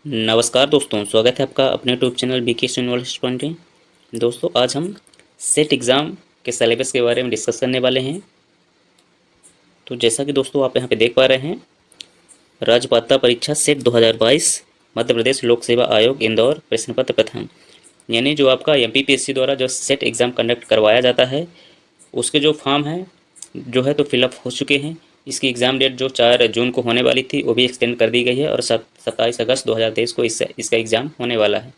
नमस्कार दोस्तों, स्वागत है आपका अपने YouTube channel BK university point में। दोस्तों, आज हम सेट एग्ज़ाम के सिलेबस के बारे में डिस्कस करने वाले हैं। तो जैसा कि दोस्तों आप यहाँ पे देख पा रहे हैं, राज्यपात्रता परीक्षा सेट 2022 मध्य प्रदेश लोक सेवा आयोग इंदौर प्रश्न पत्र प्रथम, यानी जो आपका एमपीपीएससी द्वारा जो सेट एग्ज़ाम कंडक्ट करवाया जाता है, उसके जो फॉर्म हैं जो है तो फिलअप हो चुके हैं। इसकी एग्ज़ाम डेट जो 4 जून को होने वाली थी वो भी एक्सटेंड कर दी गई है और 27 अगस्त 2023 को इसका एग्ज़ाम होने वाला है।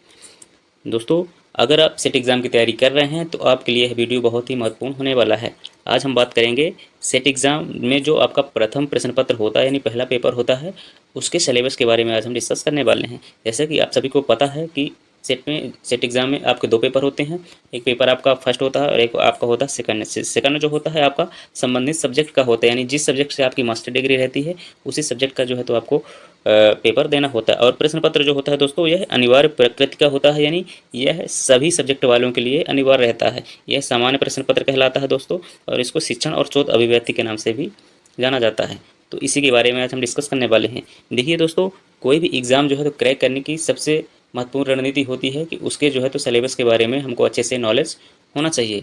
दोस्तों, अगर आप सेट एग्ज़ाम की तैयारी कर रहे हैं तो आपके लिए यह वीडियो बहुत ही महत्वपूर्ण होने वाला है। आज हम बात करेंगे सेट एग्ज़ाम में जो आपका प्रथम प्रश्न पत्र होता है, यानी पहला पेपर होता है, उसके सिलेबस के बारे में आज हम डिस्कस करने वाले हैं। जैसे कि आप सभी को पता है कि सेट एग्ज़ाम में आपके 2 पेपर होते हैं। एक पेपर आपका फर्स्ट होता है और एक आपका होता है सेकंड। सेकंड जो होता है आपका संबंधित सब्जेक्ट का होता है, यानी जिस सब्जेक्ट से आपकी मास्टर डिग्री रहती है उसी सब्जेक्ट का जो है तो आपको पेपर देना होता है। और प्रश्न पत्र जो होता है दोस्तों, यह अनिवार्य प्रकृति का होता है, यानी यह सभी सब्जेक्ट वालों के लिए अनिवार्य रहता है। यह सामान्य प्रश्न पत्र कहलाता है दोस्तों, और इसको शिक्षण और शोध अभिव्यक्ति के नाम से भी जाना जाता है। तो इसी के बारे में आज हम डिस्कस करने वाले हैं। देखिए दोस्तों, कोई भी एग्ज़ाम जो है तो क्रैक करने की सबसे महत्वपूर्ण रणनीति होती है कि उसके जो है तो सिलेबस के बारे में हमको अच्छे से नॉलेज होना चाहिए।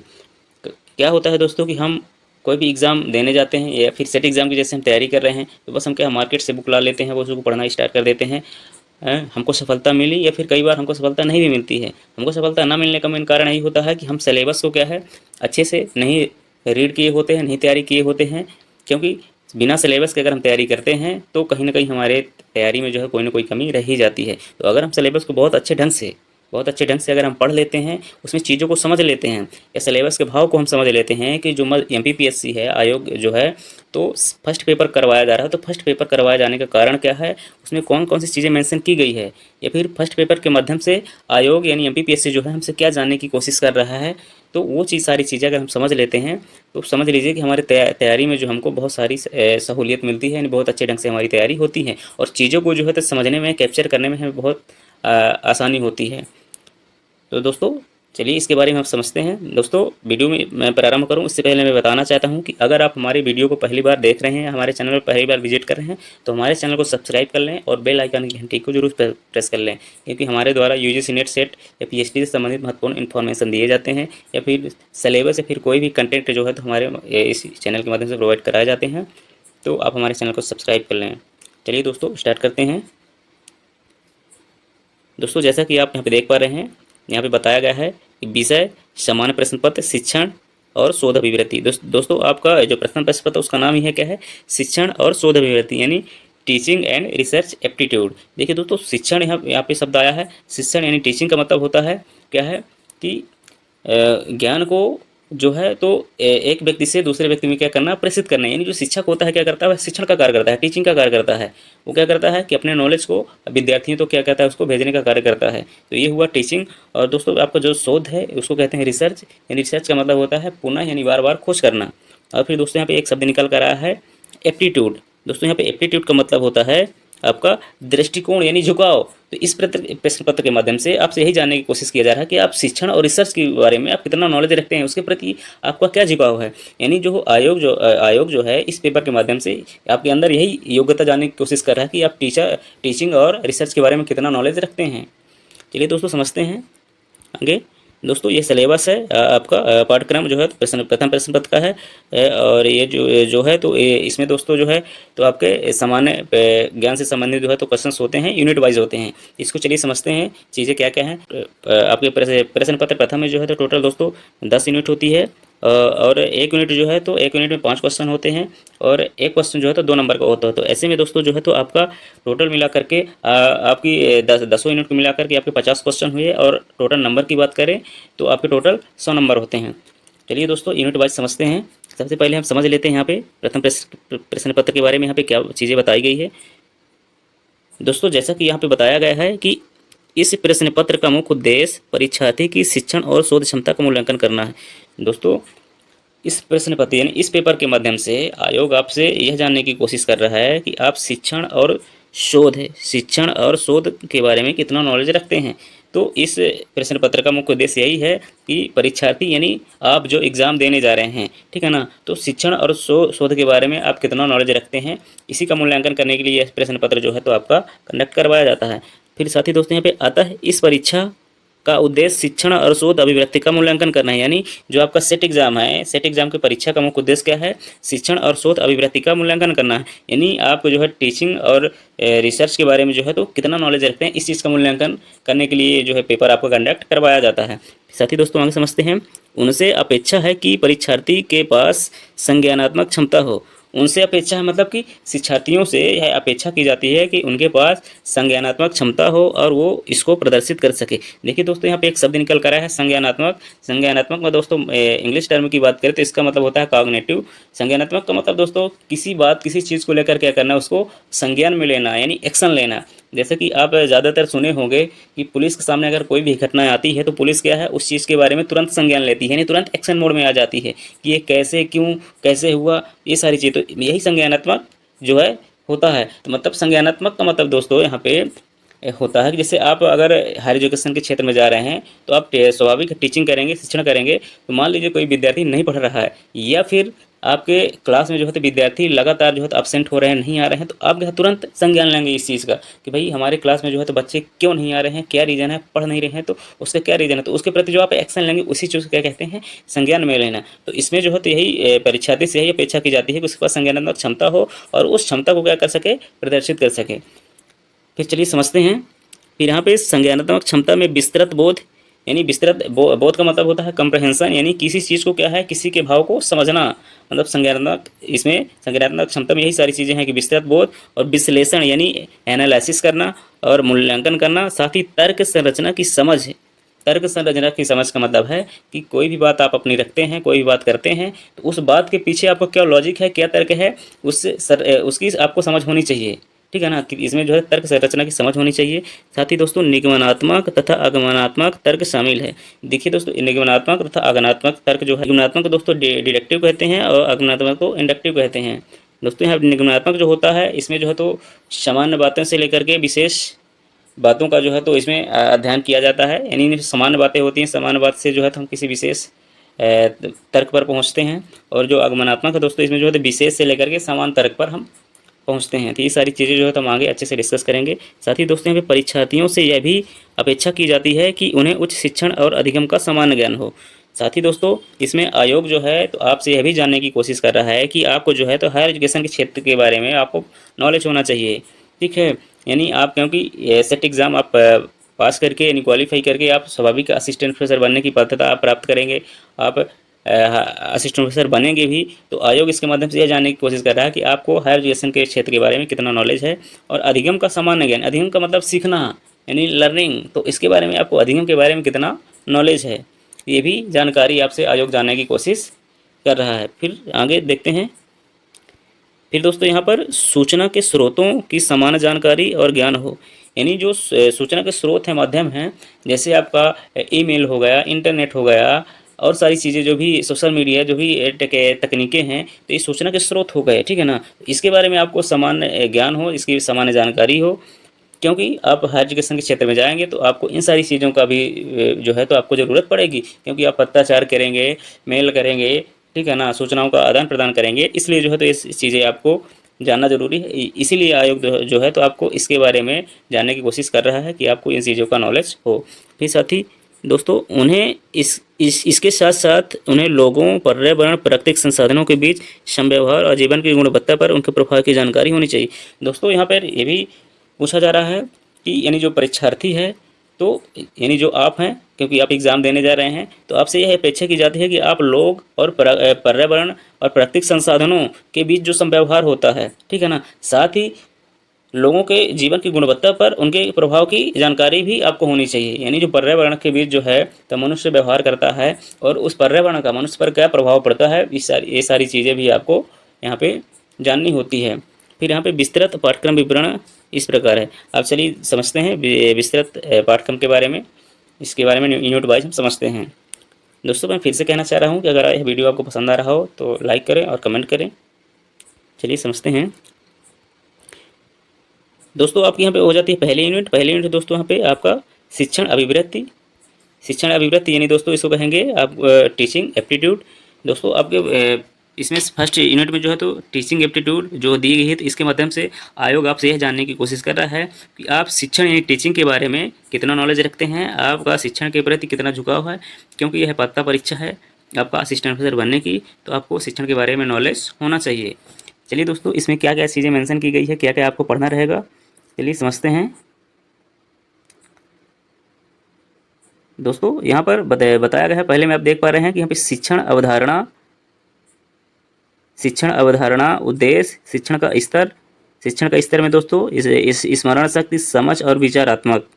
क्या होता है दोस्तों कि हम कोई भी एग्ज़ाम देने जाते हैं या फिर सेट एग्ज़ाम की जैसे हम तैयारी कर रहे हैं तो बस हम क्या मार्केट से बुक ला लेते हैं, वो उसको पढ़ना स्टार्ट कर देते हैं। हमको सफलता मिली या फिर कई बार हमको सफलता नहीं भी मिलती है। हमको सफलता ना मिलने का मेन कारण यही होता है कि हम सिलेबस को क्या है अच्छे से नहीं रीड किए होते हैं, नहीं तैयारी किए होते हैं। क्योंकि बिना सिलेबस के अगर हम तैयारी करते हैं तो कहीं ना कहीं हमारे तैयारी में जो है कोई ना कोई कमी रह ही जाती है। तो अगर हम सिलेबस को बहुत अच्छे ढंग से अगर हम पढ़ लेते हैं, उसमें चीज़ों को समझ लेते हैं या सिलेबस के भाव को हम समझ लेते हैं कि जो एमपीपीएससी है आयोग जो है तो फर्स्ट पेपर करवाया जा रहा है, तो फर्स्ट पेपर करवाए जाने का कारण क्या है, उसमें कौन कौन सी चीज़ें मेंशन की गई है, या फिर फर्स्ट पेपर के माध्यम से आयोग यानी एमपीपीएससी जो है हमसे क्या जानने की कोशिश कर रहा है। तो वो सारी चीज़ें अगर हम समझ लेते हैं तो समझ लीजिए कि हमारे तैयारी में जो हमको बहुत सारी सहूलियत मिलती है, यानी बहुत अच्छे ढंग से हमारी तैयारी होती है और चीज़ों को जो है तो समझने में, कैप्चर करने में हमें बहुत आसानी होती है। तो दोस्तों, चलिए इसके बारे में हम समझते हैं। दोस्तों, वीडियो में मैं प्रारंभ करूं इससे पहले मैं बताना चाहता हूं कि अगर आप हमारे वीडियो को पहली बार देख रहे हैं, हमारे चैनल पर पहली बार विजिट कर रहे हैं, तो हमारे चैनल को सब्सक्राइब कर लें और बेल आइकन की घंटी को जरूर प्रेस कर लें, क्योंकि हमारे द्वारा यूजीसी नेट सेट या पीएचडी से संबंधित महत्वपूर्ण इन्फॉर्मेशन दिए जाते हैं या फिर सिलेबस या फिर कोई भी कंटेंट जो है तो हमारे इस चैनल के माध्यम से प्रोवाइड कराए जाते हैं। तो आप हमारे चैनल को सब्सक्राइब कर लें। चलिए दोस्तों, स्टार्ट करते हैं। दोस्तों, जैसा कि आप यहाँ पे देख पा रहे हैं, यहाँ पे बताया गया है कि विषय सामान्य प्रश्न पत्र, शिक्षण और शोध अभिवृत्ति। दोस्तों, आपका जो प्रश्न पत्र उसका नाम ही है क्या है, शिक्षण और शोध अभिवृत्ति, यानी टीचिंग एंड रिसर्च एप्टीट्यूड। देखिए दोस्तों, शिक्षण यहाँ पे शब्द आया है। शिक्षण यानी टीचिंग का मतलब होता है क्या है कि ज्ञान को जो है तो एक व्यक्ति से दूसरे व्यक्ति में क्या करना, प्रेषित करना। यानी जो शिक्षक होता है क्या करता है, वह शिक्षण का कार्य करता है, टीचिंग का कार्य करता है। वो क्या करता है कि अपने नॉलेज को विद्यार्थियों तो क्या कहता है, उसको भेजने का कार्य करता है। तो ये हुआ टीचिंग। और दोस्तों, आपका जो शोध है उसको कहते हैं रिसर्च। यानी रिसर्च का मतलब होता है पुनः यानी बार बार खोज करना। और फिर दोस्तों यहाँ पे एक शब्द निकल कर आया है एप्टीट्यूड। दोस्तों, यहाँ पे एप्टीट्यूड का मतलब होता है आपका दृष्टिकोण यानी झुकाव। तो इस प्रश्न पत्र के माध्यम से आपसे यही जानने की कोशिश किया जा रहा है कि आप शिक्षण और रिसर्च के बारे में आप कितना नॉलेज रखते हैं, उसके प्रति आपका क्या झुकाव है। यानी जो आयोग जो है इस पेपर के माध्यम से आपके अंदर यही योग्यता जानने की कोशिश कर रहा है कि आप टीचिंग और रिसर्च के बारे में कितना नॉलेज रखते हैं। चलिए दोस्तों, समझते हैं आगे। दोस्तों, ये सिलेबस है आपका पाठ्यक्रम जो है प्रथम प्रश्न पत्र का है। और ये जो है तो इसमें दोस्तों जो है तो आपके सामान्य ज्ञान से संबंधित जो है तो क्वेश्चंस होते हैं, यूनिट वाइज होते हैं। इसको चलिए समझते हैं चीज़ें क्या क्या हैं। आपके प्रश्न पत्र प्रथम में जो है तो टोटल दोस्तों 10 यूनिट होती है। और एक यूनिट जो है तो एक यूनिट में 5 क्वेश्चन होते हैं और एक क्वेश्चन जो है तो 2 नंबर का होता है। तो ऐसे में दोस्तों जो है तो आपका टोटल मिला करके आपकी 10 यूनिट को मिला करके आपके 50 क्वेश्चन हुए। और टोटल नंबर की बात करें तो आपके टोटल 100 नंबर होते हैं। चलिए दोस्तों, यूनिट वाइज समझते हैं। सबसे पहले हम समझ लेते हैं यहाँ पे प्रथम प्रश्न पत्र के बारे में, यहाँ पे क्या चीज़ें बताई गई है। दोस्तों, जैसा कि यहाँ पे बताया गया है कि इस प्रश्न पत्र का मुख्य उद्देश्य परीक्षार्थी की शिक्षण और शोध क्षमता का मूल्यांकन करना है। दोस्तों, इस प्रश्न पत्र यानी इस पेपर के माध्यम से आयोग आपसे यह जानने की कोशिश कर रहा है कि आप शिक्षण और शोध के बारे में कितना नॉलेज रखते हैं। तो इस प्रश्न पत्र का मुख्य उद्देश्य यही है कि परीक्षार्थी यानी आप जो एग्ज़ाम देने जा रहे हैं, ठीक है ना, तो शिक्षण और शोध के बारे में आप कितना नॉलेज रखते हैं, इसी का मूल्यांकन करने के लिए यह प्रश्न पत्र जो है तो आपका कंडक्ट करवाया जाता है। फिर साथ ही दोस्तों यहाँ पे आता है, इस परीक्षा का उद्देश्य शिक्षण और शोध अभिव्यक्ति का मूल्यांकन करना है। यानी जो आपका सेट एग्जाम है, सेट एग्जाम की परीक्षा का मुख्य उद्देश्य क्या है? शिक्षण और शोध अभिव्यक्ति का मूल्यांकन करना है। यानी आप जो है टीचिंग और रिसर्च के बारे में जो है तो कितना नॉलेज रखते हैं, इस चीज़ का मूल्यांकन करने के लिए जो है पेपर आपको कंडक्ट करवाया जाता है। साथ ही दोस्तों आगे समझते हैं, उनसे अपेक्षा है कि परीक्षार्थी के पास संज्ञानात्मक क्षमता हो। उनसे अपेक्षा है मतलब कि शिक्षार्थियों से यह अपेक्षा की जाती है कि उनके पास संज्ञानात्मक क्षमता हो और वो इसको प्रदर्शित कर सके। देखिए दोस्तों यहाँ पे एक शब्द निकल कर आया है, संज्ञानात्मक। संज्ञानात्मक में दोस्तों इंग्लिश टर्म की बात करें तो इसका मतलब होता है कॉग्निटिव। संज्ञानात्मक का मतलब दोस्तों किसी बात, किसी चीज़ को लेकर क्या करना, उसको संज्ञान में लेना, यानी एक्शन लेना। जैसे कि आप ज़्यादातर सुने होंगे कि पुलिस के सामने अगर कोई भी घटना आती है तो पुलिस क्या है, उस चीज़ के बारे में तुरंत संज्ञान लेती है, यानी तुरंत एक्शन मोड में आ जाती है कि ये कैसे, क्यों, कैसे हुआ, ये सारी चीज़। तो यही संज्ञानात्मक जो है होता है। तो मतलब संज्ञानात्मक का मतलब दोस्तों यहाँ पे होता है कि जैसे आप अगर हायर एजुकेशन के क्षेत्र में जा रहे हैं तो आप स्वाभाविक टीचिंग करेंगे, शिक्षण करेंगे। तो मान लीजिए कोई विद्यार्थी नहीं पढ़ रहा है या फिर आपके क्लास में जो है तो विद्यार्थी लगातार जो है तो एब्सेंट हो रहे हैं, नहीं आ रहे हैं, तो आप जो है तुरंत संज्ञान लेंगे इस चीज़ का कि भाई हमारे क्लास में जो है तो बच्चे क्यों नहीं आ रहे हैं, क्या रीज़न है, पढ़ नहीं रहे हैं, तो उसका क्या रीज़न है। तो उसके प्रति जो आप एक्शन लेंगे उसी चीज़ को क्या कहते हैं, संज्ञान में लेना। तो इसमें जो है तो यही परीक्षार्थी से यही अपेक्षा की जाती है कि उसके पास संज्ञानात्मक क्षमता हो और उस क्षमता को क्या कर सके, प्रदर्शित कर सके। फिर चलिए समझते हैं। फिर यहाँ पे संज्ञानात्मक क्षमता में विस्तृत बोध, यानी विस्तृत बोध का मतलब होता है कंप्रहेंशन, यानी किसी चीज़ को क्या है, किसी के भाव को समझना, मतलब संज्ञानात्मक, इसमें संज्ञानात्मक क्षमता में यही सारी चीज़ें हैं कि विस्तृत बोध और विश्लेषण यानी एनालिसिस करना और मूल्यांकन करना, साथ ही तर्क संरचना की समझ। तर्क संरचना की समझ का मतलब है कि कोई भी बात आप अपनी रखते हैं, कोई भी बात करते हैं, तो उस बात के पीछे आपका क्या लॉजिक है, क्या तर्क है, उसकी आपको समझ होनी चाहिए, ठीक है ना। कि इसमें जो है तर्क संरचना की समझ होनी चाहिए। साथ ही दोस्तों निगमनात्मक तथा आगमनात्मक तर्क शामिल है। देखिए दोस्तों, निगमनात्मक तथा आगमनात्मक तर्क जो है, निगमनात्मक दोस्तों डिडक्टिव कहते हैं और आगमनात्मक को इंडक्टिव कहते हैं। दोस्तों यहाँ निगमनात्मक जो होता है, इसमें जो है तो सामान्य बातों से लेकर के विशेष बातों का जो है तो इसमें अध्ययन किया जाता है। यानी सामान्य बातें होती हैं, सामान्य बात से जो है तो हम किसी विशेष तर्क पर पहुँचते हैं। और जो आगमनात्मक है दोस्तों, इसमें जो है तो विशेष से लेकर के समान तर्क पर हम पहुँचते हैं। तो ये सारी चीज़ें जो है तो हम आगे अच्छे से डिस्कस करेंगे। साथ ही दोस्तों यहाँ पे परीक्षार्थियों से यह भी अपेक्षा की जाती है कि उन्हें उच्च शिक्षण और अधिगम का सामान्य ज्ञान हो। साथ ही दोस्तों इसमें आयोग जो है तो आपसे यह भी जानने की कोशिश कर रहा है कि आपको जो है तो हायर एजुकेशन के क्षेत्र के बारे में आपको नॉलेज होना चाहिए, ठीक है। यानी आप, क्योंकि सेट एग्ज़ाम आप पास करके यानी क्वालिफाई करके आप स्वाभाविक असिस्टेंट प्रोफेसर बनने की पात्रता आप प्राप्त करेंगे, आप असिस्टेंट प्रोफेसर बनेंगे भी। तो आयोग इसके माध्यम से यह जानने की कोशिश कर रहा है कि आपको हायर एजुकेशन के क्षेत्र के बारे में कितना नॉलेज है और अधिगम का सामान्य ज्ञान, अधिगम का मतलब सीखना यानी लर्निंग, तो इसके बारे में आपको अधिगम के बारे में कितना नॉलेज है, ये भी जानकारी आपसे आयोग जानने की कोशिश कर रहा है। फिर आगे देखते हैं। फिर दोस्तों यहाँ पर सूचना के स्रोतों की समान जानकारी और ज्ञान हो, यानी जो सूचना के स्रोत हैं, माध्यम हैं, जैसे आपका ईमेल हो गया, इंटरनेट हो गया और सारी चीज़ें जो भी सोशल मीडिया, जो भी तकनीकें हैं, तो ये सूचना के स्रोत हो गए, ठीक है ना। इसके बारे में आपको सामान्य ज्ञान हो, इसकी सामान्य जानकारी हो, क्योंकि आप हायर एजुकेशन के क्षेत्र में जाएंगे तो आपको इन सारी चीज़ों का भी जो है तो आपको ज़रूरत पड़ेगी, क्योंकि आप पत्राचार करेंगे, मेल करेंगे, ठीक है ना, सूचनाओं का आदान प्रदान करेंगे। इसलिए जो है तो ये चीज़ें आपको जानना ज़रूरी है। इसीलिए आयोग जो है तो आपको इसके बारे में जानने की कोशिश कर रहा है कि आपको इन चीज़ों का नॉलेज हो। फिर साथ ही दोस्तों उन्हें इसके साथ साथ उन्हें लोगों, पर्यावरण, प्राकृतिक संसाधनों के बीच समव्यवहार और जीवन की गुणवत्ता पर उनके प्रभाव की जानकारी होनी चाहिए। दोस्तों यहाँ पर ये भी पूछा जा रहा है कि यानी जो परीक्षार्थी है, तो यानी जो आप हैं, क्योंकि आप एग्ज़ाम देने जा रहे हैं, तो आपसे यह अपेक्षा की जाती है कि आप लोग और पर्यावरण और प्राकृतिक संसाधनों के बीच जो समव्यवहार होता है, ठीक है ना, साथ ही लोगों के जीवन की गुणवत्ता पर उनके प्रभाव की जानकारी भी आपको होनी चाहिए। यानी जो पर्यावरण के बीच जो है तो मनुष्य व्यवहार करता है और उस पर्यावरण का मनुष्य पर क्या प्रभाव पड़ता है, ये सारी चीज़ें भी आपको यहाँ पे जाननी होती है। फिर यहाँ पे विस्तृत पाठ्यक्रम विवरण इस प्रकार है। आप चलिए समझते हैं विस्तृत पाठ्यक्रम के बारे में। इसके बारे में यूनिट वाइज हम समझते हैं। दोस्तों मैं फिर से कहना चाह रहा हूँ कि अगर यह वीडियो आपको पसंद आ रहा हो तो लाइक करें और कमेंट करें। चलिए समझते हैं। दोस्तों आपकी यहाँ पे हो जाती है पहली यूनिट दोस्तों यहाँ पे आपका शिक्षण अभिवृत्ति यानी दोस्तों इसको कहेंगे आप टीचिंग एप्टीट्यूड। दोस्तों आपके इसमें फर्स्ट यूनिट में जो है तो टीचिंग एप्टीट्यूड जो दी गई है, तो इसके माध्यम से आयोग आपसे यह जानने की कोशिश कर रहा है कि आप शिक्षण यानी टीचिंग के बारे में कितना नॉलेज रखते हैं, आपका शिक्षण के प्रति कितना झुकाव है। क्योंकि यह पात्रता परीक्षा है आपका असिस्टेंट प्रोफेसर बनने की, तो आपको शिक्षण के बारे में नॉलेज होना चाहिए। चलिए दोस्तों, इसमें क्या क्या चीज़ें मेंशन की गई है, क्या क्या आपको पढ़ना रहेगा, चलिए समझते हैं। दोस्तों यहाँ पर बताया गया है, पहले में आप देख पा रहे हैं कि यहाँ पे शिक्षण अवधारणा, उद्देश्य, शिक्षण का स्तर में दोस्तों इस स्मरण शक्ति, समझ और विचारात्मक,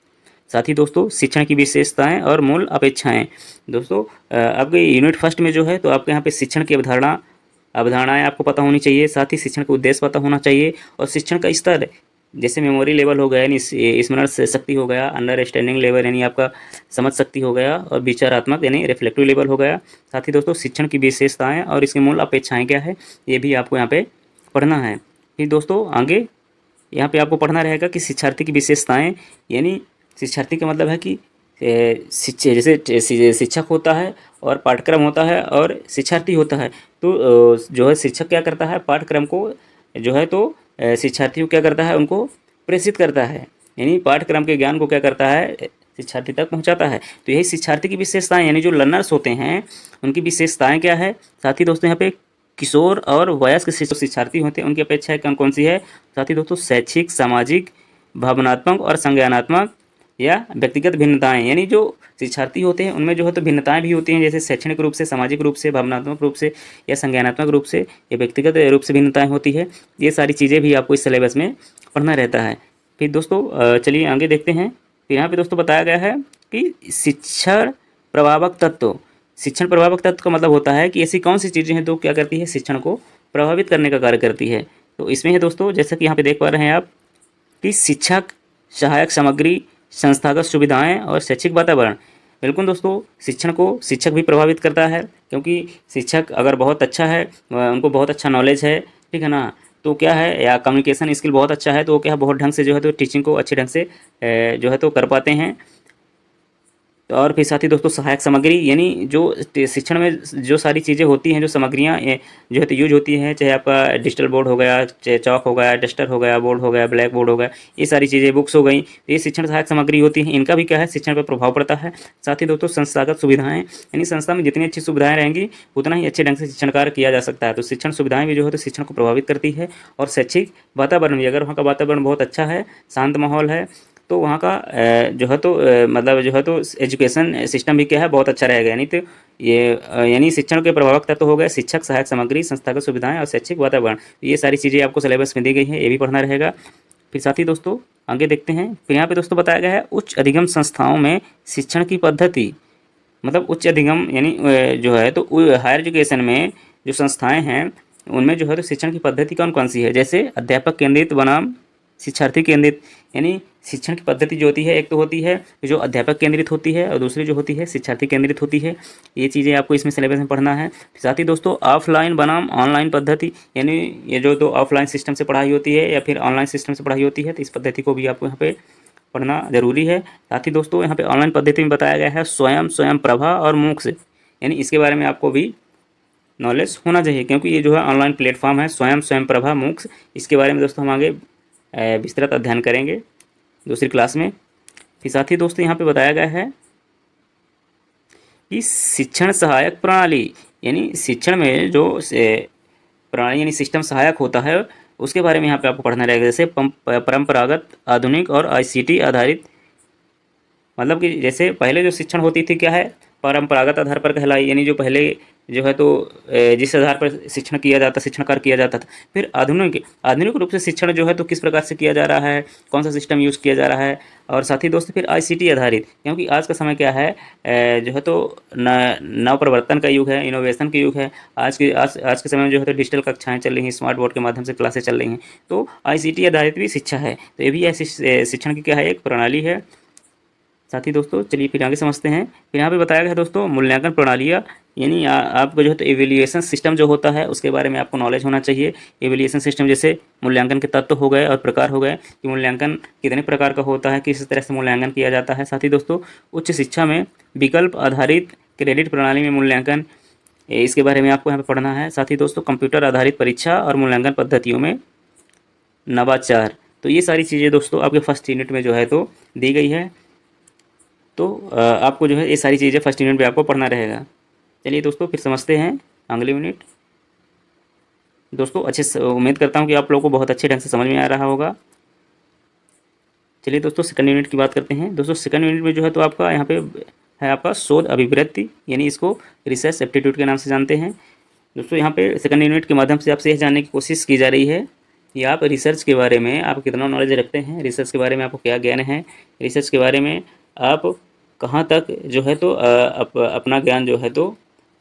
साथ ही दोस्तों शिक्षण की विशेषताएं और मूल अपेक्षाएं। दोस्तों आपके यूनिट फर्स्ट में जो है तो आपके यहाँ पे शिक्षण की अवधारणाएं आपको पता होनी चाहिए, साथ ही शिक्षण का उद्देश्य पता होना चाहिए, और शिक्षण का स्तर जैसे मेमोरी लेवल हो गया यानी स्मरण शक्ति हो गया, अंडरस्टैंडिंग लेवल यानी आपका समझ शक्ति हो गया, और विचारात्मक यानी रिफ्लेक्टिव लेवल हो गया। साथ ही दोस्तों शिक्षण की विशेषताएं और इसकी मूल अपेक्षाएं क्या है, ये भी आपको यहाँ पे पढ़ना है। फिर दोस्तों आगे यहाँ पे आपको पढ़ना रहेगा कि शिक्षार्थी की विशेषताएं, यानी शिक्षार्थी का मतलब है कि जैसे शिक्षक होता है और पाठ्यक्रम होता है और शिक्षार्थी होता है। तो जो है शिक्षक क्या करता है, पाठ्यक्रम को जो है तो शिक्षार्थी को क्या करता है, उनको प्रेषित करता है, यानी पाठ्यक्रम के ज्ञान को क्या करता है, शिक्षार्थी तक पहुंचाता है। तो यही शिक्षार्थी की विशेषताएं, यानी जो लर्नर्स होते हैं उनकी विशेषताएं क्या है। साथ ही दोस्तों यहाँ पे किशोर और वयस्क शिक्षार्थी होते हैं, उनकी अपेक्षाएं कौन कौन सी है। साथ ही दोस्तों शैक्षिक, सामाजिक, भावनात्मक और संज्ञानात्मक या व्यक्तिगत भिन्नताएं, यानी जो शिक्षार्थी होते हैं उनमें जो है तो भिन्नताएं भी होती हैं, जैसे शैक्षणिक रूप से, सामाजिक रूप से, भावनात्मक रूप से या संज्ञानात्मक रूप से या व्यक्तिगत रूप से भिन्नताएं होती है। ये सारी चीज़ें भी आपको इस सिलेबस में पढ़ना रहता है। फिर दोस्तों चलिए आगे देखते हैं। फिर यहाँ पे दोस्तों बताया गया है कि शिक्षण प्रभावक तत्व। शिक्षण प्रभावक तत्व का मतलब होता है कि ऐसी कौन सी चीज़ें हैं तो क्या करती है, शिक्षण को प्रभावित करने का कार्य करती है। तो इसमें है दोस्तों, जैसा कि यहाँ पे देख पा रहे हैं आप कि शिक्षक, सहायक सामग्री, संस्थागत सुविधाएं और शैक्षिक वातावरण। बिल्कुल दोस्तों, शिक्षण को शिक्षक भी प्रभावित करता है, क्योंकि शिक्षक अगर बहुत अच्छा है, उनको बहुत अच्छा नॉलेज है, ठीक है ना, तो क्या है, या कम्युनिकेशन स्किल बहुत अच्छा है, तो वो क्या है बहुत ढंग से जो है तो टीचिंग को अच्छे ढंग से जो है तो कर पाते हैं। तो और फिर साथ ही दोस्तों सहायक सामग्री, यानी जो शिक्षण में जो सारी चीज़ें होती हैं, जो सामग्रियाँ जो है तो यूज होती हैं, चाहे आपका डिजिटल बोर्ड हो गया, चाहे चौक हो गया, डस्टर हो गया, बोर्ड हो गया, ब्लैक बोर्ड हो गया, ये सारी चीज़ें, बुक्स हो गई, तो ये शिक्षण सहायक सामग्री होती हैं, इनका भी क्या है शिक्षण पर प्रभाव पड़ता है। साथ ही दोस्तों संस्थागत सुविधाएँ, यानी संस्था में जितनी अच्छी सुविधाएँ रहेंगी उतना ही अच्छे ढंग से शिक्षण कार्य किया जा सकता है। तो शिक्षण सुविधाएँ भी जो है तो शिक्षण को प्रभावित करती है। और शैक्षिक वातावरण भी, अगर वहाँ का वातावरण बहुत अच्छा है, शांत माहौल है, तो वहाँ का जो है तो मतलब जो है तो एजुकेशन सिस्टम भी क्या है बहुत अच्छा रहेगा। यानी तो ये यानी शिक्षण के प्रभावक तत्व हो गए शिक्षक, सहायक सामग्री, संस्थागत सुविधाएं और शैक्षिक वातावरण। ये सारी चीज़ें आपको सिलेबस में दी गई हैं, ये भी पढ़ना रहेगा। फिर साथ ही दोस्तों आगे देखते हैं। फिर यहाँ पे दोस्तों बताया गया है उच्च अधिगम संस्थाओं में शिक्षण की पद्धति, मतलब उच्च अधिगम यानी जो है तो हायर एजुकेशन में जो संस्थाएँ हैं उनमें जो है तो शिक्षण की पद्धति कौन कौन सी है, जैसे अध्यापक केंद्रित बनाम शिक्षार्थी केंद्रित। यानी शिक्षण की पद्धति जो होती है, एक तो होती है जो अध्यापक केंद्रित होती है और दूसरी जो होती है शिक्षार्थी केंद्रित होती है। ये चीज़ें आपको इसमें सिलेबस में पढ़ना है। साथ ही दोस्तों ऑफलाइन बनाम ऑनलाइन पद्धति, यानी ये जो तो ऑफलाइन सिस्टम से पढ़ाई होती है या फिर ऑनलाइन सिस्टम से पढ़ाई होती है, तो इस पद्धति को भी आपको यहाँ पे पढ़ना जरूरी है। साथ ही दोस्तों यहाँ पे ऑनलाइन पद्धति में बताया गया है स्वयं प्रभा और मूक से, यानी इसके बारे में आपको भी नॉलेज होना चाहिए, क्योंकि ये जो है ऑनलाइन प्लेटफॉर्म है स्वयं प्रभा मूक्स। इसके बारे में दोस्तों हम आगे विस्तृत अध्ययन करेंगे दूसरी क्लास में। फिर साथ ही दोस्तों यहाँ पे बताया गया है कि शिक्षण सहायक प्रणाली, यानी शिक्षण में जो प्रणाली यानी सिस्टम सहायक होता है उसके बारे में यहाँ पे आपको पढ़ना रहेगा, जैसे परंपरागत, आधुनिक और आईसीटी आधारित। मतलब कि जैसे पहले जो शिक्षण होती थी क्या है, परंपरागत आधार पर कहलाई, यानी जो पहले जो है तो जिस आधार पर शिक्षण कार्य किया जाता था। फिर आधुनिक रूप से शिक्षण जो है तो किस प्रकार से किया जा रहा है, कौन सा सिस्टम यूज़ किया जा रहा है। और साथ ही दोस्तों फिर आईसीटी आधारित, क्योंकि आज का समय क्या है जो है तो नव प्रवर्तन का युग है, इनोवेशन का युग है। आज के समय में जो है तो डिजिटल कक्षाएँ चल रही हैं, स्मार्ट बोर्ड के माध्यम से क्लासेस चल रही हैं, तो आईसीटी आधारित भी शिक्षा है। तो ये भी ऐसी शिक्षण की क्या है, एक प्रणाली है। साथ ही दोस्तों चलिए फिर आगे समझते हैं। फिर यहाँ पे बताया गया है दोस्तों मूल्यांकन प्रणालियाँ, यानी आपको जो है तो एवेल्यूएशन सिस्टम जो होता है उसके बारे में आपको नॉलेज होना चाहिए। एवेल्यूएशन सिस्टम जैसे मूल्यांकन के तत्व हो गए और प्रकार हो गए कि मूल्यांकन कितने प्रकार का होता है, किस तरह से मूल्यांकन किया जाता है। साथ ही दोस्तों उच्च शिक्षा में विकल्प आधारित क्रेडिट प्रणाली में मूल्यांकन, इसके बारे में आपको यहाँ पे पढ़ना है। साथ ही दोस्तों कंप्यूटर आधारित परीक्षा और मूल्यांकन पद्धतियों में नवाचार, तो ये सारी चीज़ें दोस्तों आपके फर्स्ट यूनिट में जो है तो दी गई है। तो आपको जो है ये सारी चीज़ें फर्स्ट यूनिट में आपको पढ़ना रहेगा। चलिए दोस्तों फिर समझते हैं अगले यूनिट। दोस्तों अच्छे से उम्मीद करता हूँ कि आप लोगों को बहुत अच्छे ढंग से समझ में आ रहा होगा। चलिए दोस्तों सेकंड यूनिट की बात करते हैं। दोस्तों सेकंड यूनिट में जो है तो आपका यहाँ पे है आपका शोध अभिवृत्ति, यानी इसको रिसर्च एप्टीट्यूड के नाम से जानते हैं। दोस्तों यहाँ पे सेकंड यूनिट के माध्यम से आपसे यह जानने की कोशिश की जा रही है कि आप रिसर्च के बारे में आप कितना नॉलेज रखते हैं, रिसर्च के बारे में आपको क्या ज्ञान है, रिसर्च के बारे में आप कहाँ तक जो है तो अपना ज्ञान जो है तो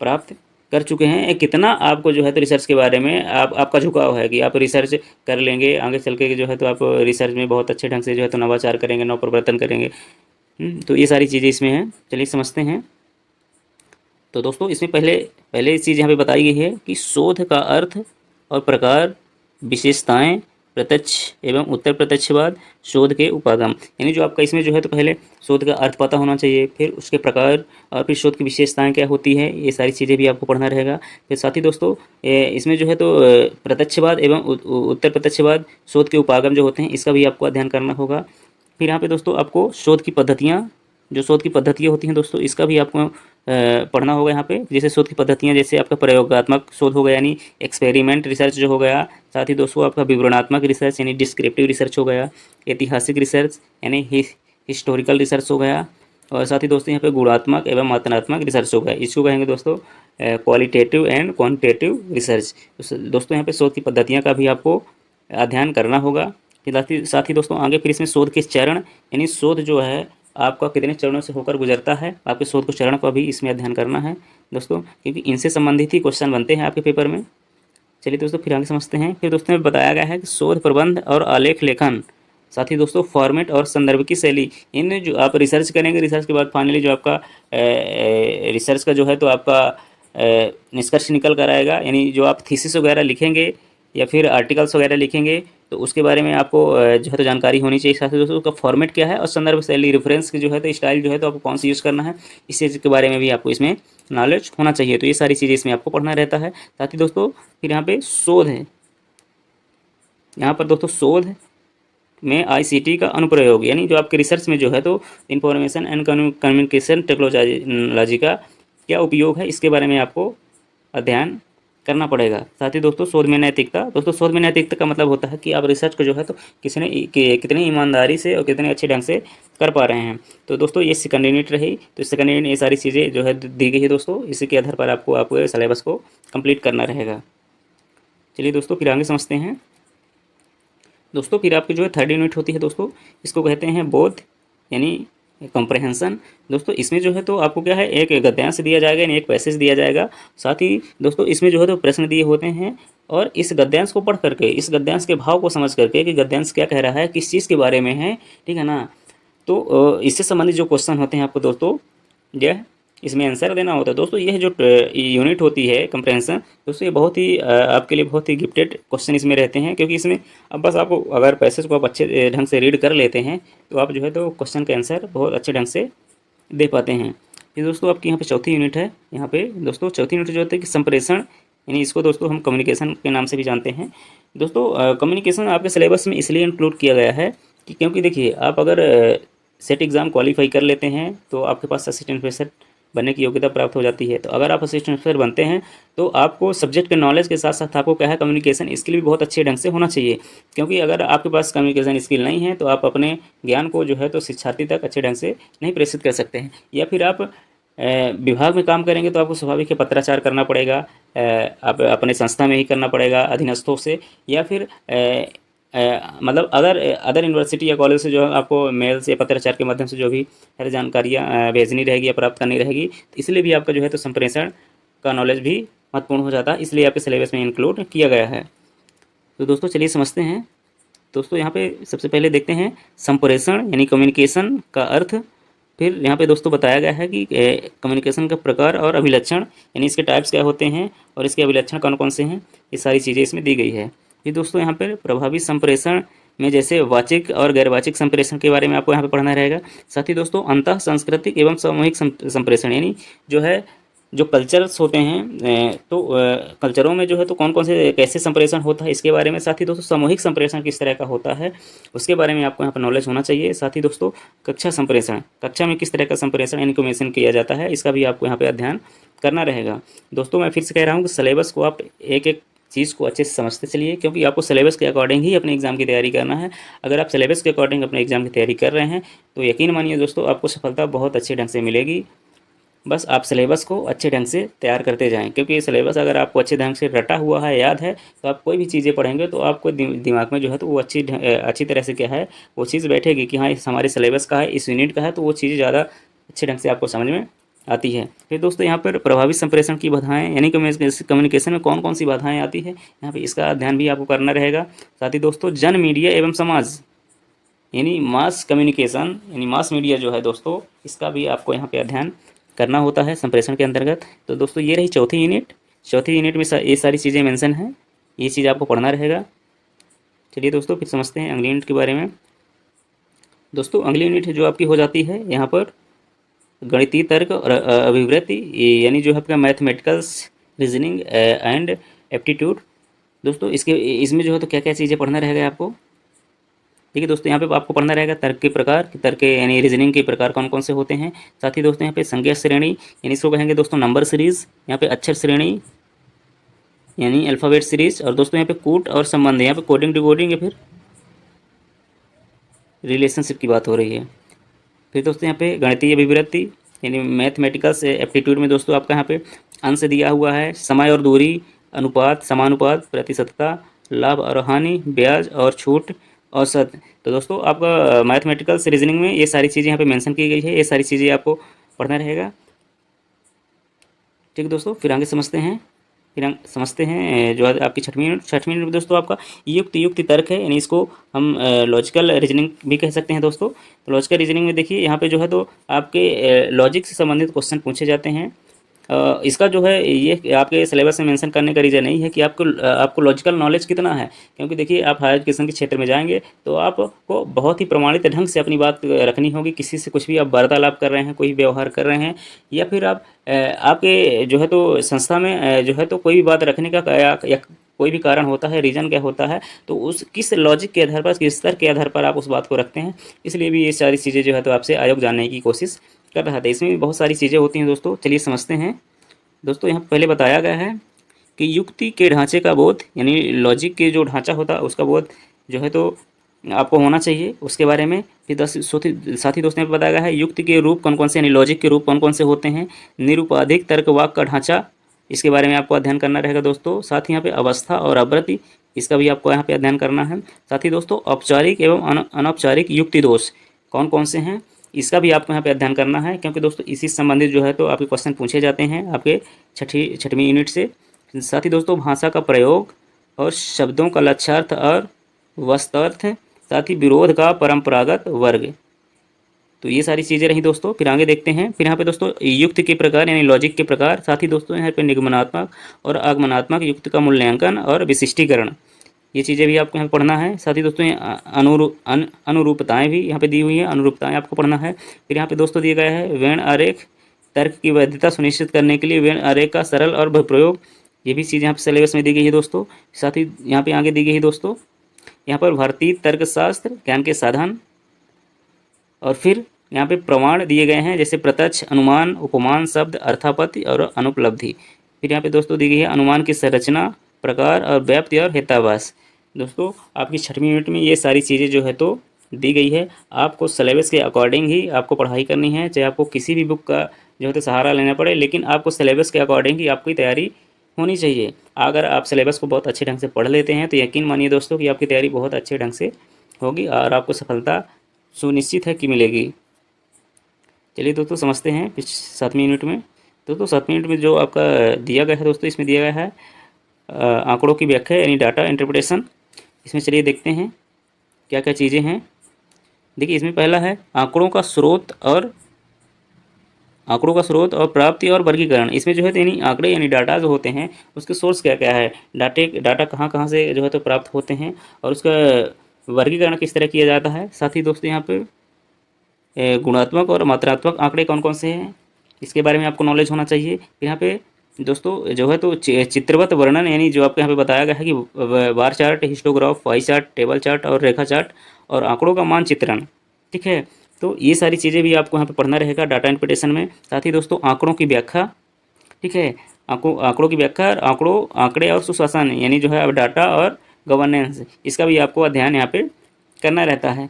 प्राप्त कर चुके हैं, कितना आपको जो है तो रिसर्च के बारे में आपका झुकाव है कि आप रिसर्च कर लेंगे आगे चल के जो है तो आप रिसर्च में बहुत अच्छे ढंग से जो है तो नवाचार करेंगे, नवप्रवर्तन करेंगे। तो ये सारी चीज़ें इसमें हैं। चलिए समझते हैं। तो दोस्तों इसमें पहले चीज़ यहाँ पे बताई गई है कि शोध का अर्थ और प्रकार, विशेषताएं, प्रत्यक्ष एवं उत्तर प्रत्यक्षवाद, शोध के उपागम, यानी जो आपका इसमें जो है तो पहले शोध का अर्थ पता होना चाहिए, फिर उसके प्रकार और फिर शोध की विशेषताएं क्या होती है, ये सारी चीज़ें भी आपको पढ़ना रहेगा। फिर साथ ही दोस्तों इसमें जो है तो प्रत्यक्षवाद एवं उत्तर प्रत्यक्षवाद, शोध के उपागम जो होते हैं इसका भी आपको अध्ययन करना होगा। फिर यहाँ पे दोस्तों आपको शोध की पद्धतियाँ, जो शोध की पद्धतियाँ होती हैं दोस्तों इसका भी आपको पढ़ना होगा यहाँ पे। जैसे शोध की पद्धतियाँ, जैसे आपका प्रयोगात्मक शोध हो गया यानी एक्सपेरिमेंट रिसर्च जो हो गया, साथ ही दोस्तों आपका विवरणात्मक रिसर्च यानी डिस्क्रिप्टिव रिसर्च हो गया, ऐतिहासिक रिसर्च यानी हिस्टोरिकल रिसर्च हो गया, और साथ ही दोस्तों यहाँ पे गुणात्मक एवं मात्रात्मक रिसर्च हो गया। इसको कहेंगे दोस्तों क्वालिटेटिव एंड क्वान्टिटेटिव रिसर्च। दोस्तों यहाँ पे शोध की पद्धतियाँ का भी आपको अध्ययन करना होगा। साथ ही दोस्तों आगे फिर इसमें शोध के चरण, यानी शोध जो है आपका कितने चरणों से होकर गुजरता है, आपके शोध को चरण का भी इसमें अध्ययन करना है दोस्तों, क्योंकि इनसे संबंधित ही क्वेश्चन बनते हैं आपके पेपर में। चलिए दोस्तों फिर आगे समझते हैं। फिर दोस्तों में बताया गया है कि शोध प्रबंध और आलेख लेखन, साथ ही दोस्तों फॉर्मेट और संदर्भ की शैली, इन जो आप रिसर्च करेंगे, रिसर्च के बाद फाइनली जो आपका रिसर्च का जो है तो आपका निष्कर्ष निकल कर आएगा, यानी जो आप थीसिस वगैरह लिखेंगे या फिर आर्टिकल्स वगैरह लिखेंगे तो उसके बारे में आपको जो है तो जानकारी होनी चाहिए। साथ ही दोस्तों उसका फॉर्मेट क्या है और संदर्भ शैली, रेफरेंस की जो है तो स्टाइल जो है तो आपको कौन सी यूज़ करना है, इस चीज़ के बारे में भी आपको इसमें नॉलेज होना चाहिए। तो ये सारी चीज़ें इसमें आपको पढ़ना रहता है। साथ ही दोस्तों फिर यहाँ पे शोध है, यहाँ पर दोस्तों शोध में ICT का अनुप्रयोग, यानी जो आपके रिसर्च में जो है तो इंफॉर्मेशन एंड कम्युनिकेशन टेक्नोलॉजी का क्या उपयोग है, इसके बारे में आपको अध्ययन करना पड़ेगा। साथ ही दोस्तों शोध में नैतिकता, दोस्तों शोध में नैतिकता का मतलब होता है कि आप रिसर्च को जो है तो कितनी ईमानदारी से और कितने अच्छे ढंग से कर पा रहे हैं। तो दोस्तों ये सेकंड यूनिट रही। तो सेकंड यूनिट ये सारी चीज़ें जो है दी गई है दोस्तों, इसी के आधार पर आपको सिलेबस को कंप्लीट करना रहेगा। चलिए दोस्तों फिर आगे समझते हैं। दोस्तों फिर आपकी जो है थर्ड यूनिट होती है दोस्तों, इसको कहते हैं बोध यानी कॉम्प्रहेंसन। दोस्तों इसमें जो है तो आपको क्या है, एक गद्यांश दिया जाएगा यानी एक पैसेज दिया जाएगा। साथ ही दोस्तों इसमें जो है तो प्रश्न दिए होते हैं, और इस गद्यांश को पढ़ करके, इस गद्यांश के भाव को समझ करके कि गद्यांश क्या कह रहा है, किस चीज़ के बारे में है, ठीक है ना, तो इससे संबंधित जो क्वेश्चन होते हैं आपको दोस्तों यह इसमें आंसर देना होता है। दोस्तों यह जो यूनिट होती है कंप्रहेंशन, दोस्तों ये बहुत ही आपके लिए बहुत ही गिफ्टेड क्वेश्चन इसमें रहते हैं, क्योंकि इसमें अब बस आपको अगर पैसेज को आप अच्छे ढंग से रीड कर लेते हैं तो आप जो है तो क्वेश्चन का आंसर बहुत अच्छे ढंग से दे पाते हैं। फिर दोस्तों आपकी यहाँ पे चौथी यूनिट है। यहाँ पे दोस्तों चौथी यूनिट जो होती है कि संप्रेषण, यानी इसको दोस्तों हम कम्युनिकेशन के नाम से भी जानते हैं। दोस्तों कम्युनिकेशन आपके सिलेबस में इसलिए इंक्लूड किया गया है कि क्योंकि देखिए आप अगर सेट एग्ज़ाम क्वालिफाई कर लेते हैं तो आपके पास असिस्टेंट प्रोफेसर बनने की योग्यता प्राप्त हो जाती है। तो अगर आप असिस्टेंट प्रोफेसर बनते हैं तो आपको सब्जेक्ट के नॉलेज के साथ साथ आपको क्या है, कम्युनिकेशन स्किल भी बहुत अच्छे ढंग से होना चाहिए, क्योंकि अगर आपके पास कम्युनिकेशन स्किल नहीं है तो आप अपने ज्ञान को जो है तो शिक्षार्थी तक अच्छे ढंग से नहीं प्रेषित कर सकते हैं। या फिर आप विभाग में काम करेंगे तो आपको स्वाभाविक है पत्राचार करना पड़ेगा, आप अपने संस्था में ही करना पड़ेगा अधीनस्थों से, या फिर मतलब अदर यूनिवर्सिटी या कॉलेज से जो है आपको मेल से पत्राचार के माध्यम से जो भी हर जानकारियाँ भेजनी रहेगी या प्राप्त करनी रहेगी। तो इसलिए भी आपका जो है तो संप्रेषण का नॉलेज भी महत्वपूर्ण हो जाता है, इसलिए आपके सिलेबस में इंक्लूड किया गया है। तो दोस्तों चलिए समझते हैं। दोस्तों यहाँ पे सबसे पहले देखते हैं संप्रेषण यानी कम्युनिकेशन का अर्थ। फिर यहाँ पे दोस्तों बताया गया है कि कम्युनिकेशन का प्रकार और अभिलक्षण, यानी इसके टाइप्स क्या होते हैं और इसके अभिलक्षण कौन कौन से हैं, ये सारी चीज़ें इसमें दी गई है। फिर दोस्तों यहाँ पर प्रभावी संप्रेषण में जैसे वाचिक और गैर वाचिक संप्रेषण के बारे में आपको यहाँ पे पढ़ना रहेगा। साथ ही दोस्तों अंतः सांस्कृतिक एवं सामूहिक संप्रेषण, यानी जो है जो कल्चर्स होते हैं तो कल्चरों में जो है तो कौन कौन से कैसे संप्रेषण होता है इसके बारे में, साथ ही दोस्तों सामूहिक संप्रेषण किस तरह का होता है उसके बारे में आपको यहाँ पर नॉलेज होना चाहिए। साथ ही दोस्तों कक्षा संप्रेषण, कक्षा में किस तरह का संप्रेषण इन्फॉर्मेशन किया जाता है इसका भी आपको यहाँ पे अध्ययन करना रहेगा। दोस्तों मैं फिर से कह रहा हूँ कि सिलेबस को आप एक एक चीज़ को अच्छे से समझते चलिए, क्योंकि आपको सिलेबस के अकॉर्डिंग ही अपने एग्ज़ाम की तैयारी करना है। अगर आप सिलेबस के अकॉर्डिंग अपने एग्ज़ाम की तैयारी कर रहे हैं तो यकीन मानिए दोस्तों आपको सफलता बहुत अच्छे ढंग से मिलेगी। बस आप सिलेबस को अच्छे ढंग से तैयार करते जाएं, क्योंकि ये सिलेबस अगर आपको अच्छे ढंग से रटा हुआ है, याद है, तो आप कोई भी चीज़ें पढ़ेंगे तो आपको दिमाग में जो है तो वो अच्छी तरह से क्या है वो चीज़ बैठेगी कि हाँ इस हमारे सिलेबस का है, इस यूनिट का है, तो वो चीज़ ज़्यादा अच्छे ढंग से आपको समझ में आती है। फिर दोस्तों यहाँ पर प्रभावी संप्रेषण की बाधाएं, यानी कम्युनिकेशन में कौन कौन सी बाधाएं आती है यहाँ पे इसका ध्यान भी आपको करना रहेगा। साथ ही दोस्तों जन मीडिया एवं समाज यानी मास कम्युनिकेशन यानी मास मीडिया जो है दोस्तों इसका भी आपको यहाँ पे अध्ययन करना होता है संप्रेषण के अंतर्गत। तो दोस्तों ये रही चौथी यूनिट। चौथी यूनिट में ये सारी चीज़ें मेंशन हैं, ये चीज़ आपको पढ़ना रहेगा। चलिए दोस्तों फिर समझते हैं अगली यूनिट के बारे में। दोस्तों अगली यूनिट जो आपकी हो जाती है यहाँ पर गणितीय तर्क और अभिवृत्ति, यानी जो है आपका मैथमेटिकल्स रीजनिंग एंड एप्टीट्यूड। दोस्तों इसमें जो है तो क्या क्या चीज़ें पढ़ना रहेगा आपको। ठीक है दोस्तों, यहाँ पे आपको पढ़ना रहेगा तर्क के प्रकार, तर्क के यानी रीजनिंग के प्रकार कौन कौन से होते हैं। साथ ही दोस्तों यहाँ पे संज्ञा श्रेणी यानी इसको कहेंगे दोस्तों नंबर सीरीज, यहाँ पे अक्षर श्रेणी यानी अल्फ़ाबेट सीरीज, और दोस्तों यहाँ पे कूट और संबंध, यहाँ पे कोडिंग डिकोडिंग या फिर रिलेशनशिप की बात हो रही है। फिर दोस्तों यहाँ पे गणितीय अभिवृत्ति यानी मैथमेटिकल्स एप्टीट्यूड में दोस्तों आपका यहाँ पे अंश दिया हुआ है, समय और दूरी, अनुपात, समानुपात, प्रतिशतता, लाभ और हानि, ब्याज और छूट, औसत। तो दोस्तों आपका मैथमेटिकल्स रीजनिंग में ये सारी चीज़ें यहाँ पे मेंशन की गई है, ये सारी चीज़ें आपको पढ़ना रहेगा। ठीक है दोस्तों, फिर आगे समझते हैं। समझते हैं जो है आपकी छठवीं यूनिट में दोस्तों आपका युक्ति तर्क है, यानी इसको हम लॉजिकल रीजनिंग भी कह सकते हैं दोस्तों। तो लॉजिकल रीजनिंग में देखिए यहाँ पे जो है तो आपके लॉजिक से संबंधित क्वेश्चन पूछे जाते हैं। इसका जो है ये आपके सिलेबस में मेंशन करने का रीज़न नहीं है कि आपको लॉजिकल नॉलेज कितना है, क्योंकि देखिए आप हायर एजुकेशन के क्षेत्र में जाएंगे तो आपको बहुत ही प्रमाणित ढंग से अपनी बात रखनी होगी। किसी से कुछ भी आप वार्तालाप कर रहे हैं, कोई व्यवहार कर रहे हैं, या फिर आप आपके जो है तो संस्था में जो है तो कोई भी बात रखने का या कोई भी कारण होता है, रीज़न क्या होता है, तो उस किस लॉजिक के आधार पर, किस स्तर के आधार पर आप उस बात को रखते हैं। इसलिए भी ये सारी चीज़ें जो है तो आपसे आयोग जानने की कोशिश कर रहा था। इसमें भी बहुत सारी चीज़ें होती हैं दोस्तों, चलिए समझते हैं। दोस्तों यहाँ पहले बताया गया है कि युक्ति के ढांचे का बोध यानी लॉजिक के जो ढांचा होता है उसका बोध जो है तो आपको होना चाहिए, उसके बारे में। फिर साथ ही दोस्तों यहाँ बताया गया है युक्ति के रूप कौन कौन से यानी लॉजिक के रूप कौन कौन से होते हैं। निरुपाधिक तर्कवाक का ढांचा, इसके बारे में आपको अध्ययन करना रहेगा दोस्तों। साथ ही यहाँ पे अवस्था और आवृत्ति, इसका भी आपको यहाँ पे अध्ययन करना है। साथ ही दोस्तों औपचारिक एवं अनौपचारिक युक्ति दोष कौन कौन से हैं, इसका भी आपको यहाँ पे अध्ययन करना है, क्योंकि दोस्तों इसी संबंधित जो है तो आपके क्वेश्चन पूछे जाते हैं आपके छठवीं यूनिट से। साथ ही दोस्तों भाषा का प्रयोग और शब्दों का लक्ष्यार्थ और वस्तार्थ, साथ ही विरोध का परंपरागत वर्ग। तो ये सारी चीज़ें रही दोस्तों। फिर आगे देखते हैं। फिर यहाँ पे दोस्तों युक्ति के प्रकार यानी लॉजिक के प्रकार, साथ ही दोस्तों यहाँ पे निगमनात्मक और आगमनात्मक युक्ति का मूल्यांकन और विशिष्टीकरण, ये चीज़ें भी आपको यहाँ पढ़ना है। साथ ही दोस्तों अनुरूपताएँ भी यहाँ पे दी हुई हैं, अनुरूपताएँ आपको पढ़ना है। फिर यहाँ पे दोस्तों दिया गया है वेन आरेख, तर्क की वैधता सुनिश्चित करने के लिए वेन आरेख का सरल और प्रयोग, ये भी चीज़ यहाँ पे सिलेबस में दी गई है दोस्तों। साथ ही यहाँ पे आगे दी गई है दोस्तों यहाँ पर भारतीय तर्कशास्त्र ज्ञान के साधन, और फिर यहाँ पे प्रमाण दिए गए हैं जैसे प्रत्यक्ष, अनुमान, उपमान, शब्द, अर्थापत्ति और अनुपलब्धि। फिर यहाँ पे दोस्तों दी गई है अनुमान की संरचना, प्रकार और व्याप्ति और हेताभास। दोस्तों आपकी छठवीं यूनिट में ये सारी चीज़ें जो है तो दी गई है। आपको सिलेबस के अकॉर्डिंग ही आपको पढ़ाई करनी है, चाहे आपको किसी भी बुक का जो है तो सहारा लेना पड़े, लेकिन आपको सिलेबस के अकॉर्डिंग ही आपकी तैयारी होनी चाहिए। अगर आप सिलेबस को बहुत अच्छे ढंग से पढ़ लेते हैं तो यकीन मानिए दोस्तों कि आपकी तैयारी बहुत अच्छे ढंग से होगी और आपको सफलता सुनिश्चित है कि मिलेगी। चलिए दोस्तों समझते हैं 7वीं यूनिट में। दोस्तों 7वीं यूनिट में जो आपका दिया गया है दोस्तों, इसमें दिया गया है आंकड़ों की व्याख्या यानी डाटा इंटरप्रिटेशन। इसमें चलिए देखते हैं क्या क्या चीज़ें हैं। देखिए इसमें पहला है आंकड़ों का स्रोत और प्राप्ति और वर्गीकरण। इसमें जो है तो यानी आंकड़े यानी डाटा जो होते हैं उसके सोर्स क्या क्या है, डाटा कहाँ कहाँ से जो है तो प्राप्त होते हैं और उसका वर्गीकरण किस तरह किया जाता है। साथ ही दोस्तों यहाँ पे गुणात्मक और मात्रात्मक आंकड़े कौन कौन से हैं, इसके बारे में आपको नॉलेज होना चाहिए। फिर यहाँ पे दोस्तों जो है तो चित्रवत वर्णन, यानी जो आपके यहाँ पे बताया गया है कि bar chart, histograph, pie chart, table chart और रेखा चार्ट और आंकड़ों का मानचित्रण। ठीक है, तो ये सारी चीज़ें भी आपको यहाँ पे पढ़ना रहेगा डाटा इंटरप्रिटेशन में। साथ ही दोस्तों आंकड़ों की व्याख्या, ठीक है, आंकड़ों की व्याख्या, आंकड़े और सुशासन, यानी जो है अब डाटा और गवर्नेंस, इसका भी आपको अध्ययन यहाँ पे करना रहता है।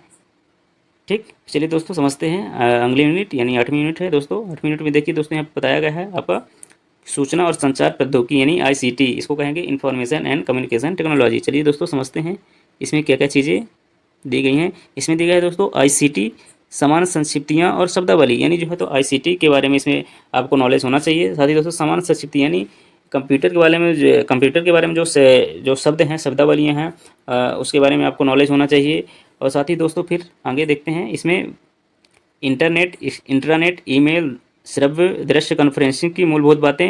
ठीक, चलिए दोस्तों समझते हैं अगली यूनिट, यानी 8वीं यूनिट है दोस्तों। 8वीं यूनिट में देखिए दोस्तों, यहाँ पे बताया गया है आपका सूचना और संचार प्रौद्योगिकी, यानी ICT, इसको कहेंगे इंफॉर्मेशन एंड कम्युनिकेशन टेक्नोलॉजी। चलिए दोस्तों समझते हैं इसमें क्या क्या चीज़ें दी गई हैं। इसमें दी गई है दोस्तों ICT समान संक्षिप्तियाँ और शब्दावली, यानी जो है तो ICT के बारे में इसमें आपको नॉलेज होना चाहिए। साथ ही दोस्तों समान संक्षिप्ति, यानी कंप्यूटर के बारे में कंप्यूटर के बारे में जो शब्द हैं, शब्दावलियाँ हैं, उसके बारे में आपको नॉलेज होना चाहिए। और साथ ही दोस्तों फिर आगे देखते हैं इसमें इंटरनेट, ईमेल, श्रव्य दृश्य कॉन्फ्रेंसिंग की मूलभूत बातें।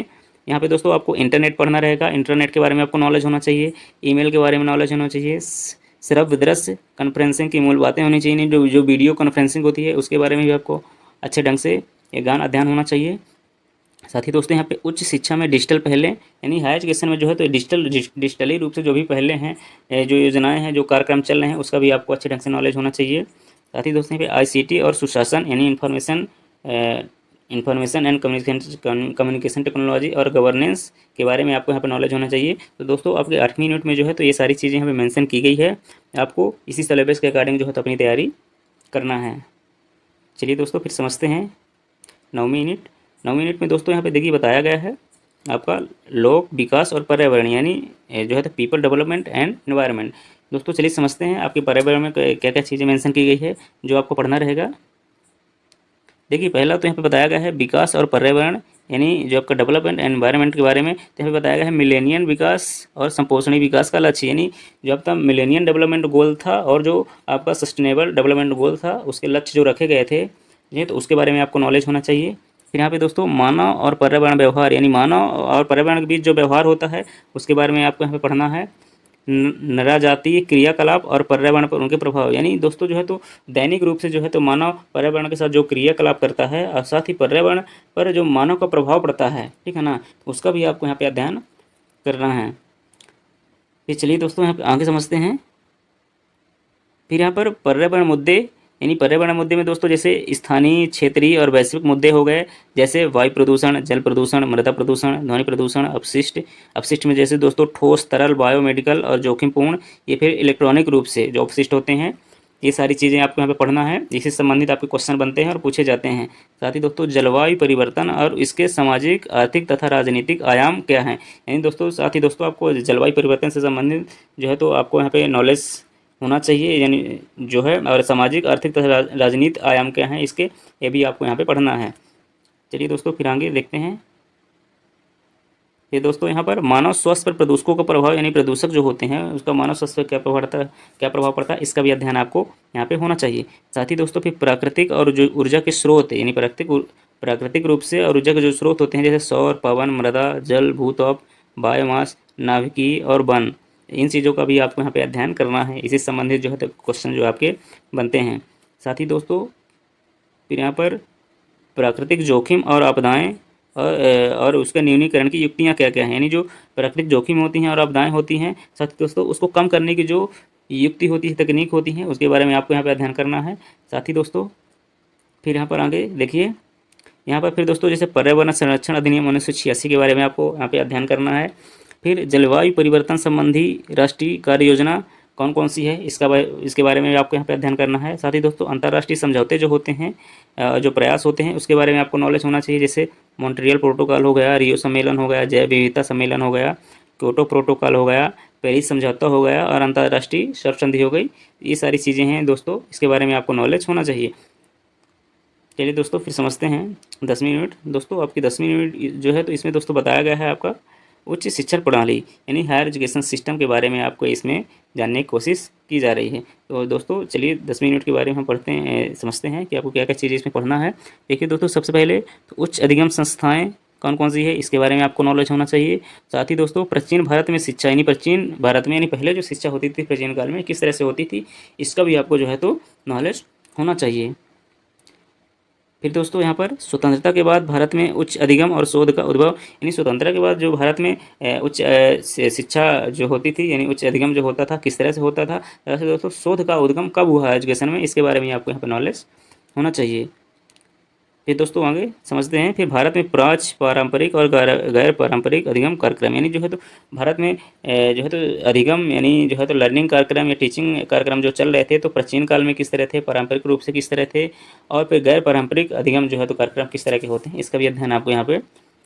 यहाँ पे दोस्तों आपको इंटरनेट पढ़ना रहेगा, इंटरनेट के बारे में आपको नॉलेज होना चाहिए, ईमेल के बारे में नॉलेज होना चाहिए, श्रव्य दृश्य कॉन्फ्रेंसिंग की मूल बातें होनी चाहिए, जो वीडियो कॉन्फ्रेंसिंग होती है उसके बारे में भी आपको अच्छे ढंग से ज्ञान अध्ययन होना चाहिए। साथ ही दोस्तों यहाँ पे उच्च शिक्षा में डिजिटल पहले, यानी हायर एजुकेशन में जो है तो डिजिटली रूप से जो भी पहले हैं, जो योजनाएं हैं, जो कार्यक्रम चल रहे हैं, उसका भी आपको अच्छे ढंग से नॉलेज होना चाहिए। साथ ही दोस्तों यहाँ पे ICT और सुशासन, यानी इंफॉर्मेशन एंड कम्युनिकेशन टेक्नोलॉजी और गवर्नेंस के बारे में आपको यहाँ पे नॉलेज होना चाहिए। तो दोस्तों आपके 8वीं यूनिट में जो है तो ये सारी चीज़ें यहाँ पे मेंशन की गई है, आपको इसी सिलेबस के अकॉर्डिंग जो है तो अपनी तैयारी करना है। चलिए दोस्तों फिर समझते हैं 9वीं यूनिट। 9वीं यूनिट में दोस्तों यहाँ पे देखिए बताया गया है आपका लोक विकास और पर्यावरण, यानी जो है तो पीपल डेवलपमेंट एंड एनवायरनमेंट। दोस्तों चलिए समझते हैं आपके पर्यावरण में क्या क्या चीज़ें मेंशन की गई है जो आपको पढ़ना रहेगा। देखिए पहला तो यहाँ पे बताया गया है विकास और पर्यावरण, यानी जो आपका डेवलपमेंट एंड एनवायरनमेंट के बारे में। तो यहाँ पे बताया गया है मिलेनियम विकास और संपोषणीय विकास का लक्ष्य, यानी जो आपका मिलेनियम डेवलपमेंट गोल था और जो आपका सस्टेनेबल डेवलपमेंट गोल था, उसके लक्ष्य जो रखे गए थे, ये तो उसके बारे में आपको नॉलेज होना चाहिए। फिर यहाँ पे दोस्तों मानव और पर्यावरण व्यवहार, यानी मानव और पर्यावरण के बीच जो व्यवहार होता है उसके बारे में आपको यहाँ पे पढ़ना है। नराजातीय क्रियाकलाप और पर्यावरण पर उनके प्रभाव, यानी दोस्तों जो है तो दैनिक रूप से जो है तो मानव पर्यावरण के साथ जो क्रियाकलाप करता है और साथ ही पर्यावरण पर जो मानव का प्रभाव पड़ता है, ठीक है ना, उसका भी आपको यहाँ पे अध्ययन करना है। फिर चलिए दोस्तों यहाँ पे आगे समझते हैं। फिर यहाँ पर पर्यावरण मुद्दे, यानी पर्यावरण मुद्दे में दोस्तों जैसे स्थानीय, क्षेत्रीय और वैश्विक मुद्दे हो गए, जैसे वायु प्रदूषण, जल प्रदूषण, मृदा प्रदूषण, ध्वनि प्रदूषण, अपशिष्ट में जैसे दोस्तों ठोस, तरल, बायोमेडिकल और जोखिमपूर्ण, ये फिर इलेक्ट्रॉनिक रूप से जो अपशिष्ट होते हैं, ये सारी चीज़ें आपको यहाँ पे पढ़ना है। इससे संबंधित आपके क्वेश्चन बनते हैं और पूछे जाते हैं। साथ ही दोस्तों जलवायु परिवर्तन और इसके सामाजिक, आर्थिक तथा राजनीतिक आयाम क्या हैं, यानी दोस्तों साथ ही दोस्तों आपको जलवायु परिवर्तन से संबंधित जो है तो आपको यहाँ पे नॉलेज होना चाहिए, यानी जो है, और सामाजिक, आर्थिक तथा राजनीतिक आयाम क्या हैं इसके, ये भी आपको यहाँ पे पढ़ना है। चलिए दोस्तों फिर आगे देखते हैं। ये दोस्तों यहाँ पर मानव स्वास्थ्य पर प्रदूषकों का प्रभाव, यानी प्रदूषक जो होते हैं उसका मानव स्वास्थ्य पर क्या प्रभाव पड़ता है, इसका भी अध्ययन आपको यहाँ पे होना चाहिए। साथ ही दोस्तों फिर प्राकृतिक और जो ऊर्जा के स्रोत, यानी प्राकृतिक रूप से और ऊर्जा के जो स्रोत होते हैं, जैसे सौर, पवन, मृदा, जल, भूतत्व, बायोमास, नाभिकीय और वन, इन चीज़ों का भी आपको यहाँ पे अध्ययन करना है। इसी संबंधित जो है तो क्वेश्चन जो आपके बनते हैं। साथ ही दोस्तों फिर यहाँ पर प्राकृतिक जोखिम और आपदाएं और उसके न्यूनीकरण की युक्तियाँ क्या क्या हैं, यानी जो प्राकृतिक जोखिम होती हैं और आपदाएं होती हैं, साथ ही दोस्तों उसको कम करने की जो युक्ति होती है, तकनीक होती है, उसके बारे में आपको यहाँ पे अध्ययन करना है। साथ ही दोस्तों फिर यहाँ पर आगे देखिए, यहाँ पर फिर दोस्तों जैसे पर्यावरण संरक्षण अधिनियम 1986 के बारे में आपको यहाँ पे अध्ययन करना है। फिर जलवायु परिवर्तन संबंधी राष्ट्रीय कार्य योजना कौन कौन सी है, इसके बारे में आपको यहाँ पे अध्ययन करना है। साथ ही दोस्तों अंतर्राष्ट्रीय समझौते जो होते हैं, जो प्रयास होते हैं, उसके बारे में आपको नॉलेज होना चाहिए, जैसे मॉन्ट्रियल प्रोटोकॉल हो गया, रियो सम्मेलन हो गया, जैव विविधता सम्मेलन हो गया, क्योटो प्रोटोकॉल हो गया, पेरिस समझौता हो गया और अंतर्राष्ट्रीय शर्त संधि हो गई। ये सारी चीज़ें हैं दोस्तों, इसके बारे में आपको नॉलेज होना चाहिए। चलिए दोस्तों फिर समझते हैं 10वीं यूनिट। दोस्तों आपकी 10वीं यूनिट जो है तो इसमें दोस्तों बताया गया है आपका उच्च शिक्षा प्रणाली, यानी हायर एजुकेशन सिस्टम के बारे में आपको इसमें जानने की कोशिश की जा रही है। तो दोस्तों चलिए 10वीं यूनिट के बारे में हम पढ़ते हैं, समझते हैं कि आपको क्या क्या चीज़ें इसमें पढ़ना है। देखिए दोस्तों सबसे पहले तो उच्च अधिगम संस्थाएँ कौन कौन सी है, इसके बारे में आपको नॉलेज होना चाहिए। साथ ही दोस्तों प्राचीन भारत में शिक्षा, यानी प्राचीन भारत में, यानी पहले जो शिक्षा होती थी प्राचीन काल में किस तरह से होती थी, इसका भी आपको जो है तो नॉलेज होना चाहिए। फिर दोस्तों यहाँ पर स्वतंत्रता के बाद भारत में उच्च अधिगम और शोध का उद्भव, यानी स्वतंत्रता के बाद जो भारत में उच्च शिक्षा जो होती थी, यानी उच्च अधिगम जो होता था किस तरह से होता था, तरह से दोस्तों शोध का उद्गम कब हुआ एजुकेशन में, इसके बारे में आपको यहाँ पर नॉलेज होना चाहिए। फिर दोस्तों आगे समझते हैं। फिर भारत में प्राच्य, पारंपरिक और गैर पारंपरिक अधिगम कार्यक्रम, यानी जो है तो भारत में जो है तो अधिगम यानी जो है तो लर्निंग कार्यक्रम या टीचिंग कार्यक्रम जो चल रहे थे, तो प्राचीन काल में किस तरह थे, पारंपरिक रूप से किस तरह थे, और फिर गैर पारंपरिक अधिगम जो है तो कार्यक्रम किस तरह के होते हैं, इसका भी अध्ययन आपको यहाँ पे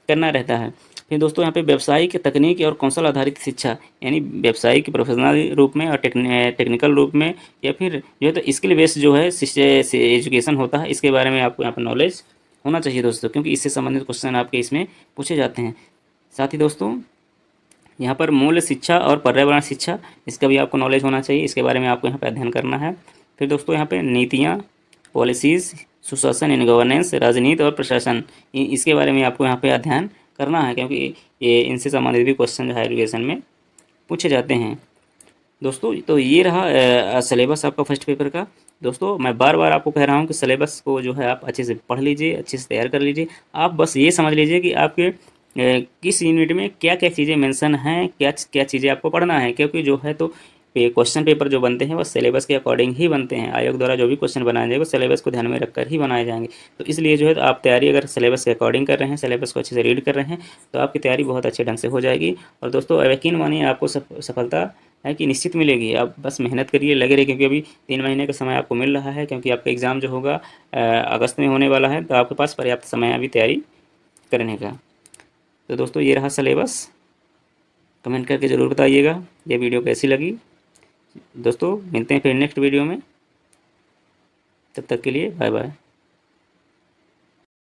करना रहता है। फिर दोस्तों यहाँ पे व्यावसायिक, तकनीकी और कौशल आधारित शिक्षा, यानी व्यावसायिक प्रोफेशनल रूप में और टेक्निकल रूप में, या फिर जो है तो स्किल बेस्ड जो है एजुकेशन होता है, इसके बारे में आपको यहाँ पर नॉलेज होना चाहिए दोस्तों, क्योंकि इससे संबंधित क्वेश्चन आपके इसमें पूछे जाते हैं। साथ ही दोस्तों यहाँ पर मूल्य शिक्षा और पर्यावरण शिक्षा, इसका भी आपको नॉलेज होना चाहिए, इसके बारे में आपको यहाँ पे अध्ययन करना है। फिर दोस्तों यहाँ पे नीतियाँ, पॉलिसीज़, सुशासन इन गवर्नेंस, राजनीति और प्रशासन, इसके बारे में आपको यहाँ पे अध्ययन करना है, क्योंकि ये इनसे संबंधित भी क्वेश्चन जो है एजुकेशन में पूछे जाते हैं दोस्तों। तो ये रहा सिलेबस आपका फर्स्ट पेपर का। दोस्तों मैं बार बार आपको कह रहा हूँ कि सिलेबस को जो है आप अच्छे से पढ़ लीजिए, अच्छे से तैयार कर लीजिए। आप बस ये समझ लीजिए कि आपके किस यूनिट में क्या क्या चीज़ें मेंशन हैं, क्या क्या चीज़ें आपको पढ़ना है, क्योंकि जो है तो क्वेश्चन पेपर जो बनते हैं वो सिलेबस के अकॉर्डिंग ही बनते हैं। आयोग द्वारा जो भी क्वेश्चन बनाए जाएंगे वो सिलेबस को ध्यान में रखकर ही बनाए जाएंगे। तो इसलिए जो है तो आप तैयारी अगर सिलेबस के अकॉर्डिंग कर रहे हैं, सिलेबस को अच्छे से रीड कर रहे हैं, तो आपकी तैयारी बहुत अच्छे ढंग से हो जाएगी। और दोस्तों यकीन मानिए आपको सफलता है कि निश्चित मिलेगी। आप बस मेहनत करिए, लगे रहिए, क्योंकि अभी 3 महीने का समय आपको मिल रहा है, क्योंकि आपका एग्ज़ाम जो होगा अगस्त में होने वाला है, तो आपके पास पर्याप्त समय अभी तैयारी करने का। तो दोस्तों ये रहा सिलेबस। कमेंट करके ज़रूर बताइएगा ये वीडियो कैसी लगी। दोस्तों मिलते हैं फिर नेक्स्ट वीडियो में, तब तक के लिए बाय बाय।